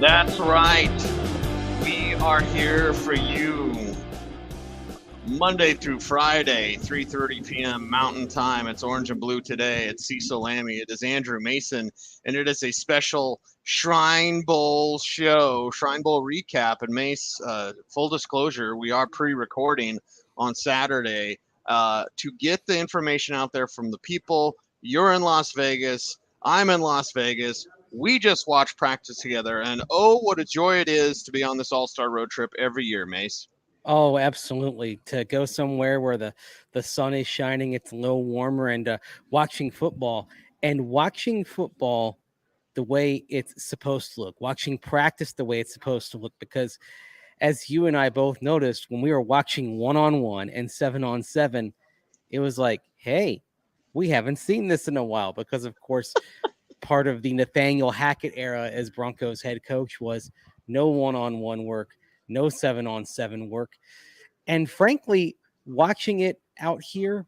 That's right. We are here for you Monday through Friday, 3:30 p.m. Mountain Time. It's Orange and Blue today. It's Cecil and Mase. It is Andrew Mason, and it is a special Shrine Bowl show, Shrine Bowl recap. And Mase, full disclosure, we are pre-recording on Saturday to get the information out there from the people. You're in Las Vegas. I'm in Las Vegas. We just watched practice together, and oh, what a joy it is to be on this all-star road trip every year, Mase. Oh, absolutely. To go somewhere where the sun is shining, it's a little warmer, and watching football the way it's supposed to look, watching practice the way it's supposed to look. Because as you and I both noticed, when we were watching 1-on-1 and 7-on-7, it was like, hey, we haven't seen this in a while. Because, of course, part of the Nathaniel Hackett era as Broncos head coach was no 1-on-1 work, no 7-on-7 work. And frankly, watching it out here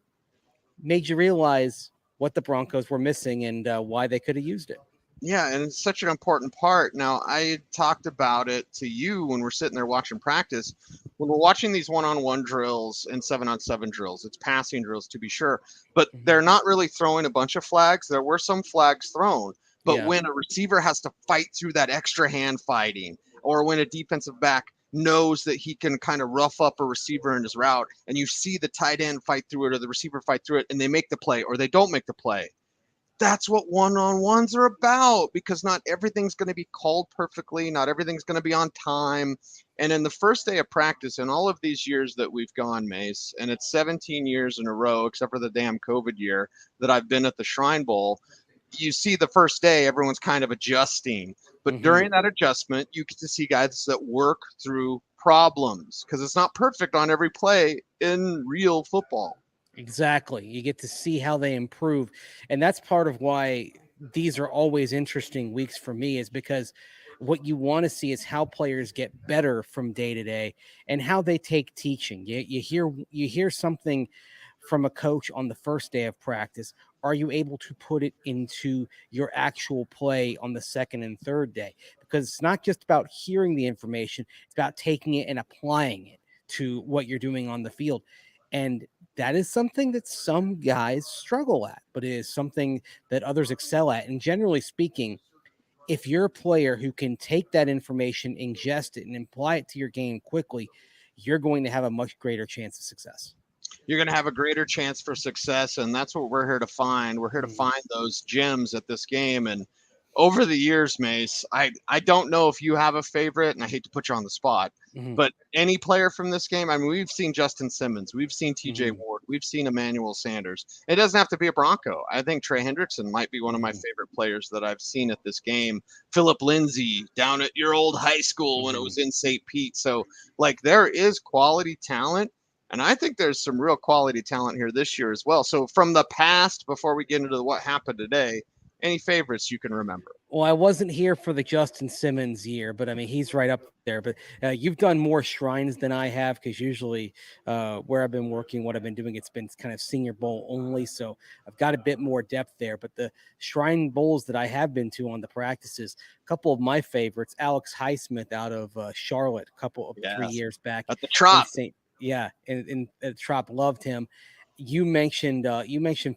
made you realize what the Broncos were missing and why they could have used it. Yeah, and it's such an important part. Now, I talked about it to you when we're sitting there watching practice. When we're watching these one-on-one drills and 7-on-7 drills, it's passing drills to be sure, but they're not really throwing a bunch of flags. There were some flags thrown, but when a receiver has to fight through that extra hand fighting, or when a defensive back knows that he can kind of rough up a receiver in his route, and you see the tight end fight through it or the receiver fight through it, and they make the play or they don't make the play. That's what one-on-ones are about, because not everything's going to be called perfectly. Not everything's going to be on time. And in the first day of practice, in all of these years that we've gone, Mase, and it's 17 years in a row, except for the damn COVID year that I've been at the Shrine Bowl, you see the first day, everyone's kind of adjusting. But during that adjustment, you get to see guys that work through problems, because it's not perfect on every play in real football. Exactly. You get to see how they improve. And that's part of why these are always interesting weeks for me, is because what you want to see is how players get better from day to day and how they take teaching. You hear something from a coach on the first day of practice. Are you able to put it into your actual play on the second and third day? Because it's not just about hearing the information, it's about taking it and applying it to what you're doing on the field. And that is something that some guys struggle at, but it is something that others excel at. And generally speaking, if you're a player who can take that information, ingest it, and apply it to your game quickly, you're going to have a much greater chance of success. You're going to have a greater chance for success, and that's what we're here to find. We're here to find those gems at this game. And over the years, Mase, I don't know if you have a favorite, and I hate to put you on the spot, but any player from this game, I mean, we've seen Justin Simmons, we've seen TJ Ward, we've seen Emmanuel Sanders. It doesn't have to be a Bronco. I think Trey Hendrickson might be one of my favorite players that I've seen at this game. Philip Lindsay down at your old high school when it was in St. Pete. So, like, there is quality talent. And I think there's some real quality talent here this year as well. So from the past, before we get into what happened today, any favorites you can remember? Well, I wasn't here for the Justin Simmons year, but I mean, he's right up there. But you've done more shrines than I have, because usually where I've been working, what I've been doing, it's been kind of Senior Bowl only. So I've got a bit more depth there. But the Shrine Bowls that I have been to on the practices, a couple of my favorites, Alex Highsmith out of Charlotte, a couple of 3 years back. At the Trop. And Trop loved him. You mentioned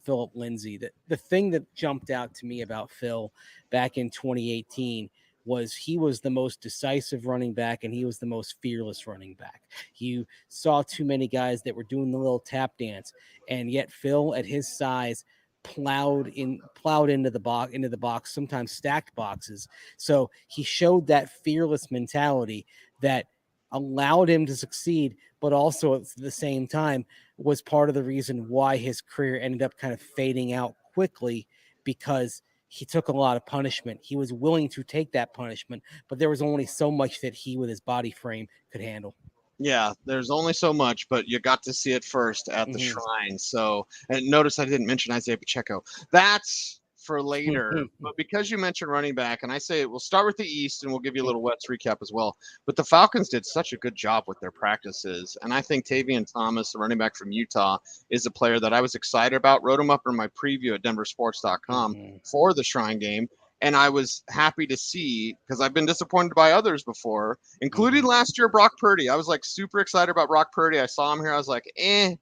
Philip Lindsay. The thing that jumped out to me about Phil back in 2018 was he was the most decisive running back, and he was the most fearless running back. You saw too many guys that were doing the little tap dance, and yet Phil, at his size, plowed into the box, sometimes stacked boxes. So he showed that fearless mentality that allowed him to succeed, but also at the same time was part of the reason why his career ended up kind of fading out quickly, because he took a lot of punishment. He was willing to take that punishment, but there was only so much that he, with his body frame, could handle. Yeah, there's only so much, but you got to see it first at the Shrine. So, and notice I didn't mention Isaiah Pacheco. That's for later. But because you mentioned running back, and I say we'll start with the East, and we'll give you a little West recap as well. But the Falcons did such a good job with their practices, and I think Tavian Thomas, the running back from Utah, is a player that I was excited about. Wrote him up in my preview at denversports.com for the Shrine game. And I was happy to see, because I've been disappointed by others before, including Mhm. last year, Brock Purdy. I was like super excited about Brock Purdy. I saw him here. I was like, eh.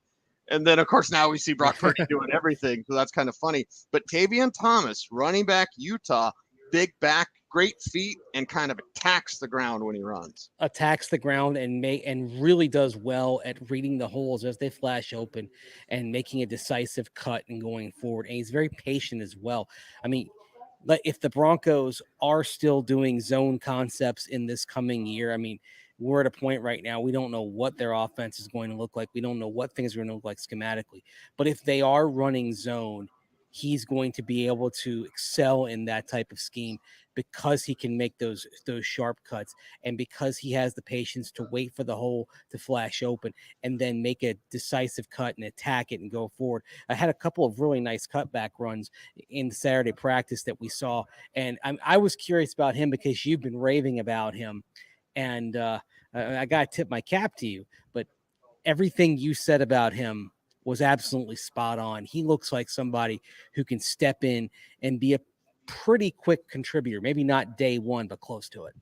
And then, of course, now we see Brock Purdy doing everything. So that's kind of funny. But Tavian Thomas, running back, Utah, big back, great feet, and kind of attacks the ground when he runs. Attacks the ground and really does well at reading the holes as they flash open and making a decisive cut and going forward. And he's very patient as well. I mean, but if the Broncos are still doing zone concepts in this coming year, I mean, we're at a point right now, we don't know what their offense is going to look like. We don't know what things are going to look like schematically. But if they are running zone, he's going to be able to excel in that type of scheme because he can make those sharp cuts and because he has the patience to wait for the hole to flash open and then make a decisive cut and attack it and go forward. I had a couple of really nice cutback runs in the Saturday practice that we saw, and I was curious about him because you've been raving about him, and I got to tip my cap to you, but everything you said about him was absolutely spot on. He looks like somebody who can step in and be a pretty quick contributor, maybe not day one, but close to it.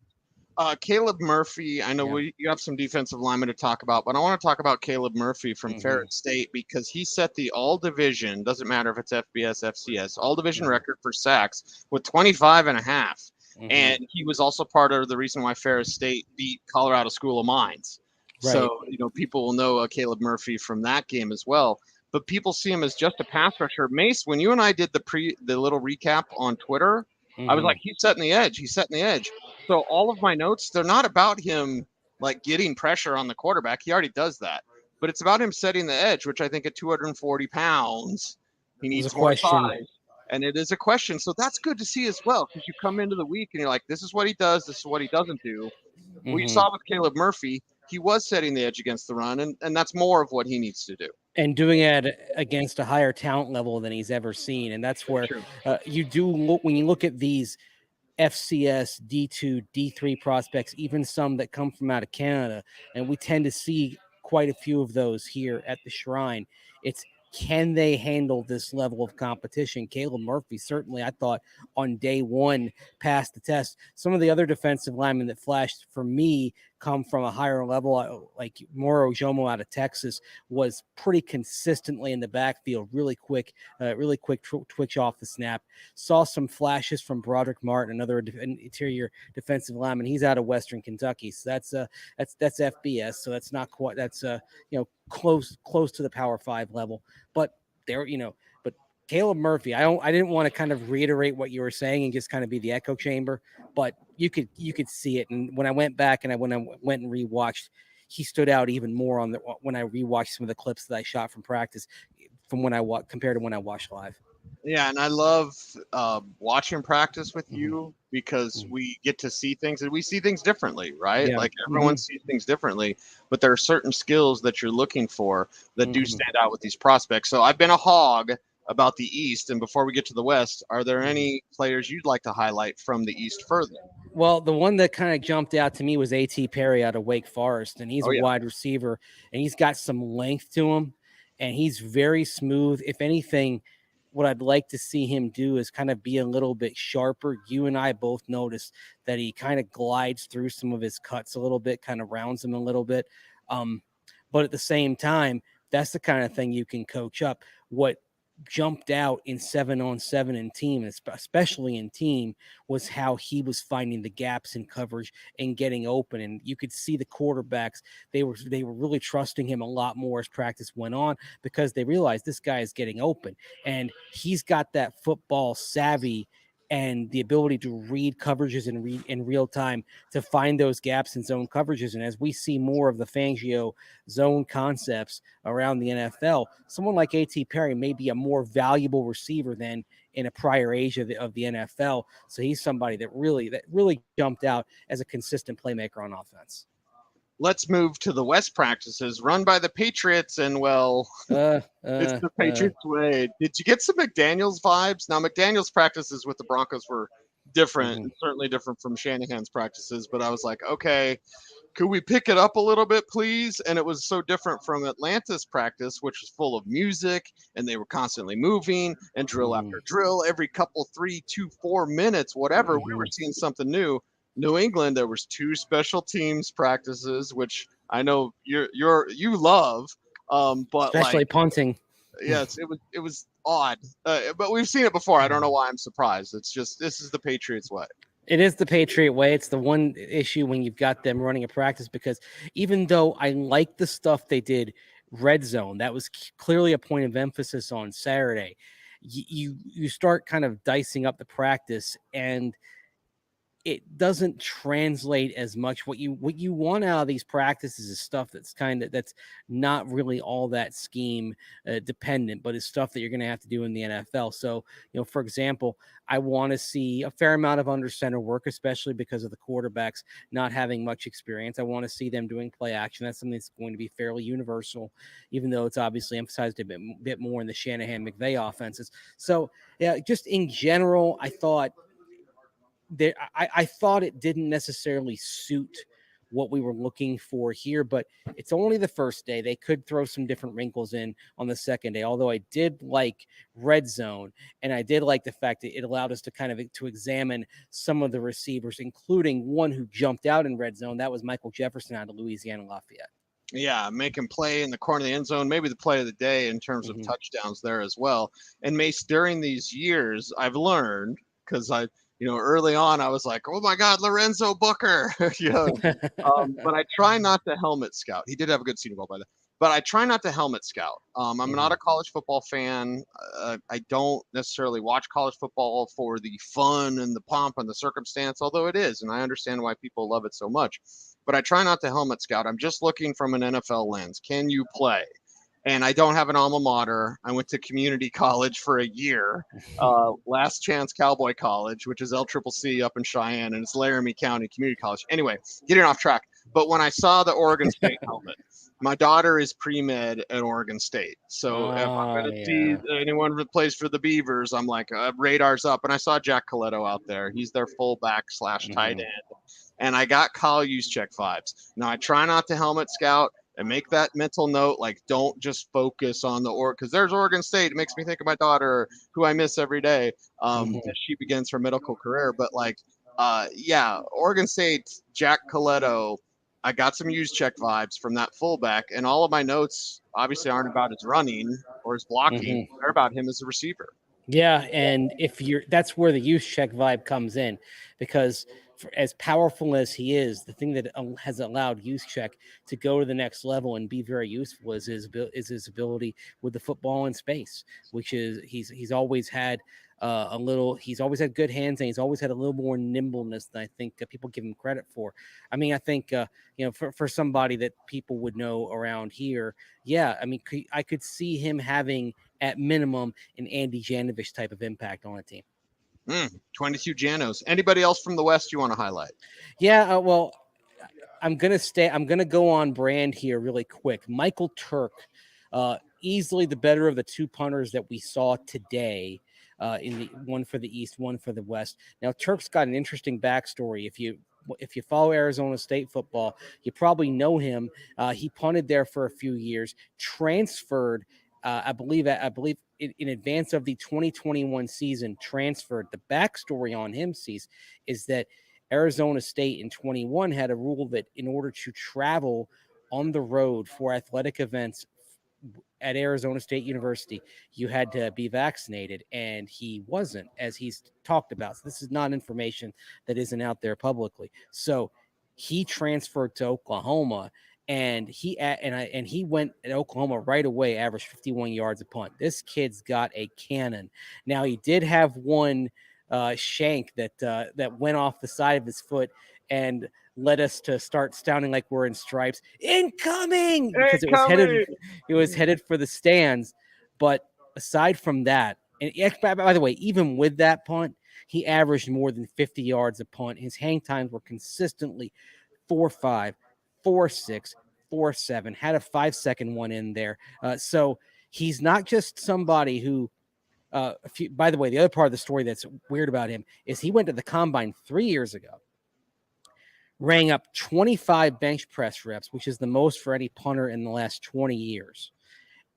Caleb Murphy, I know Yeah. you have some defensive linemen to talk about, but I want to talk about Caleb Murphy from Mhm. Ferret State because he set the all division, doesn't matter if it's FBS, FCS, all division record for sacks with 25 and a half. And he was also part of the reason why Ferris State beat Colorado School of Mines. Right. So, people will know Caleb Murphy from that game as well. But people see him as just a pass rusher. Mace, when you and I did the little recap on Twitter, I was like, he's setting the edge. He's setting the edge. So all of my notes, they're not about him like getting pressure on the quarterback. He already does that. But it's about him setting the edge, which I think at 240 pounds, he It was a needs more question. size. And it is a question. So that's good to see as well, because you come into the week and you're like, this is what he does, this is what he doesn't do. Well, you saw with Caleb Murphy, he was setting the edge against the run, and that's more of what he needs to do. And doing it against a higher talent level than he's ever seen. And that's where you do look when you look at these FCS, D2, D3 prospects, even some that come from out of Canada. And we tend to see quite a few of those here at the Shrine. It's can they handle this level of competition? Caleb Murphy, certainly, I thought on day one passed the test. Some of the other defensive linemen that flashed for me come from a higher level, like Moro Jomo out of Texas, was pretty consistently in the backfield, really quick twitch off the snap. Saw some flashes from Broderick Martin, another interior defensive lineman. He's out of Western Kentucky, so that's FBS. So that's not quite close to the Power 5 level, but there but Caleb Murphy, I didn't want to kind of reiterate what you were saying and just kind of be the echo chamber, but you could see it. And when I went back and when I went and rewatched, he stood out even more when I rewatched some of the clips that I shot from practice from when I compared to when I watched live. Yeah, and I love watching practice with you because we get to see things and we see things differently, right? Yeah. Like everyone sees things differently, but there are certain skills that you're looking for that do stand out with these prospects. So I've been a hog about the East, and before we get to the West, are there any players you'd like to highlight from the East further? Well, the one that kind of jumped out to me was A.T. Perry out of Wake Forest, and he's a wide receiver, and he's got some length to him, and he's very smooth. If anything, what I'd like to see him do is kind of be a little bit sharper. You and I both noticed that he kind of glides through some of his cuts a little bit, kind of rounds them a little bit. But at the same time, that's the kind of thing you can coach up. What jumped out in 7-on-7 and team, especially in team, was how he was finding the gaps in coverage and getting open. And you could see the quarterbacks, they were really trusting him a lot more as practice went on because they realized this guy is getting open and he's got that football savvy and the ability to read coverages and read in real time to find those gaps in zone coverages. And as we see more of the Fangio zone concepts around the NFL, someone like A.T. Perry may be a more valuable receiver than in a prior age of the NFL. So he's somebody that really jumped out as a consistent playmaker on offense. Let's move to the West practices run by the Patriots, and it's the Patriots way. Did you get some McDaniels vibes? Now, McDaniels practices with the Broncos were different, Mhm. certainly different from Shanahan's practices. But I was like, okay, could we pick it up a little bit, please? And it was so different from Atlanta's practice, which was full of music and they were constantly moving and drill Mhm. after drill, every couple, 3, 2, 4 minutes, whatever. We were Mhm. seeing something new. New England, there was 2 special teams practices, which I know you love, but like, Especially punting. yes, it was odd, but we've seen it before. I don't know why I'm surprised. It's just this is the Patriots way. It is the Patriot way. It's the one issue when you've got them running a practice because even though I like the stuff they did red zone, that was clearly a point of emphasis on Saturday. You start kind of dicing up the practice and it doesn't translate as much. What you want out of these practices is stuff that's not really all that scheme dependent, but it's stuff that you're going to have to do in the NFL. So, for example, I want to see a fair amount of under center work, especially because of the quarterbacks not having much experience. I want to see them doing play action. That's something that's going to be fairly universal, even though it's obviously emphasized a bit more in the Shanahan McVay offenses. So, yeah, just in general, I thought I thought it didn't necessarily suit what we were looking for here, but it's only the first day. They could throw some different wrinkles in on the second day. Although I did like red zone, and I did like the fact that it allowed us to kind of to examine some of the receivers, including one who jumped out in red zone. That was Michael Jefferson out of Louisiana Lafayette. Yeah, make him play in the corner of the end zone, maybe the play of the day in terms of Mm-hmm. touchdowns there as well. And Mace, during these years, I've learned because early on I was like, oh my God, Lorenzo Booker, but I try not to helmet scout. He did have a good Senior Bowl by then, but I try not to helmet scout. I'm not Mm-hmm. a college football fan. I don't necessarily watch college football for the fun and the pomp and the circumstance, although it is, and I understand why people love it so much. But I try not to helmet scout. I'm just looking from an NFL lens. Can you play? And I don't have an alma mater. I went to community college for a year, Last Chance Cowboy College, which is LCCC up in Cheyenne, and it's Laramie County Community College. Anyway, getting off track. But when I saw the Oregon State helmet, my daughter is pre-med at Oregon State. So if I'm Oh going to see yeah. anyone that plays for the Beavers, I'm like, radar's up. And I saw Jack Coletto out there. He's their fullback / tight Mm-hmm. end. And I got Kyle Juszczyk vibes. Now I try not to helmet scout and make that mental note. Like, don't just focus on the because there's Oregon State. It makes me think of my daughter, who I miss every day, Mm-hmm. as she begins her medical career. But like, yeah, Oregon State, Jack Coletto. I got some Juszczyk vibes from that fullback, and all of my notes obviously aren't about his running or his blocking. Mm-hmm. They're about him as a receiver. Yeah, and if you're that's where the use check vibe comes in, because as powerful as he is, the thing that has allowed use check to go to the next level and be very useful is his ability with the football in space, which is he's always had he's always had good hands and he's always had a little more nimbleness than I think people give him credit for. I mean, I think for somebody that people would know around here, yeah, I mean, I could see him having at minimum an Andy Janovich type of impact on a team. 22 Janos. Anybody else from the West you want to highlight? Yeah, well, I'm gonna go on brand here really quick. Michael Turk, easily the better of the two punters that we saw today. In the one for the East, one for the West. Now Turk's got an interesting backstory. If you follow Arizona State football, you probably know him. He punted there for a few years, transferred. I believe in advance of the 2021 season, transferred. The backstory on him, is that Arizona State in 21 had a rule that in order to travel on the road for athletic events at Arizona State University, you had to be vaccinated, and he wasn't, as he's talked about. So this is not information that isn't out there publicly. So he transferred to Oklahoma, and he went at Oklahoma right away, averaged 51 yards a punt. This kid's got a cannon. Now he did have one shank that went off the side of his foot and led us to start sounding like we're in stripes. Incoming, because Incoming! it was headed for the stands. But aside from that, and by the way, even with that punt, he averaged more than 50 yards a punt. His hang times were consistently 4.5, 4.6, 4.7. Had a 5-second one in there. So he's not just somebody who By the way, the other part of the story that's weird about him is he went to the combine 3 years ago, rang up 25 bench press reps, which is the most for any punter in the last 20 years.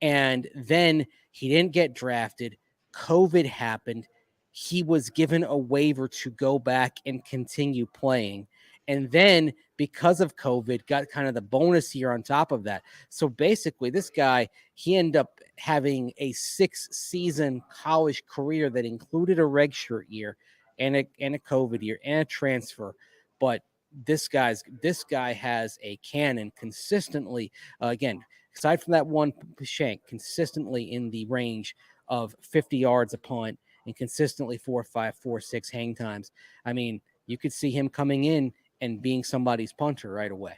And then he didn't get drafted. COVID happened. He was given a waiver to go back and continue playing. And then because of COVID, got kind of the bonus year on top of that. So basically, this guy, he ended up having a 6-season college career that included a redshirt year and a COVID year and a transfer. But this guy has a cannon consistently. Again, aside from that one shank, consistently in the range of 50 yards a punt and consistently 4.5, 4.6 hang times. I mean, you could see him coming in and being somebody's punter right away.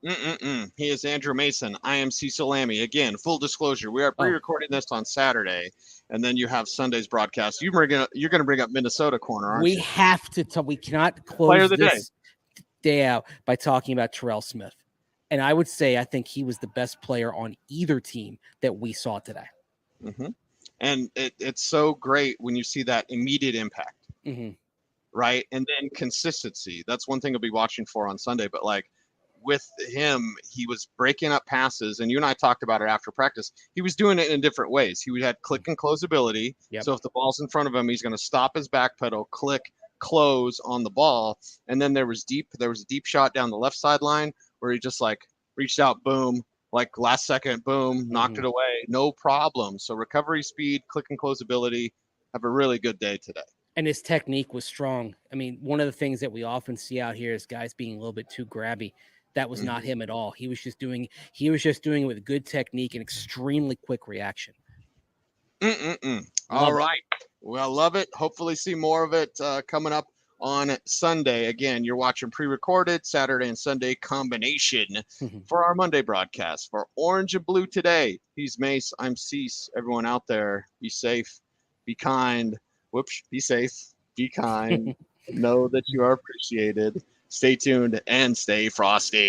He is Andrew Mason. I am Cecil and Mase. Again, full disclosure, we are pre-recording this on Saturday, and then you have Sunday's broadcast. You're going to bring up Minnesota corner, aren't you? We have to. We cannot close this day out by talking about Terrell Smith. And I would say I think he was the best player on either team that we saw today. Mm-hmm. And it's so great when you see that immediate impact, right? And then consistency. That's one thing I'll be watching for on Sunday. But like with him, he was breaking up passes, and you and I talked about it after practice. He was doing it in different ways. He had click and close ability. Yep. So if the ball's in front of him, he's going to stop his back pedal, click, close on the ball. And then there was a deep shot down the left sideline where he just like reached out, boom, like last second, boom, knocked it away, no problem. So recovery speed, click and close ability, have a really good day today. And his technique was strong. I mean, one of the things that we often see out here is guys being a little bit too grabby. That was not him at all. He was just doing it with good technique and extremely quick reaction. All right. Well, love it. Hopefully see more of it coming up on Sunday. Again, you're watching pre-recorded Saturday and Sunday combination for our Monday broadcast. For Orange and Blue today, he's Mase, I'm Cease. Everyone out there, be safe, be kind. Be safe, be kind. Know that you are appreciated. Stay tuned and stay frosty.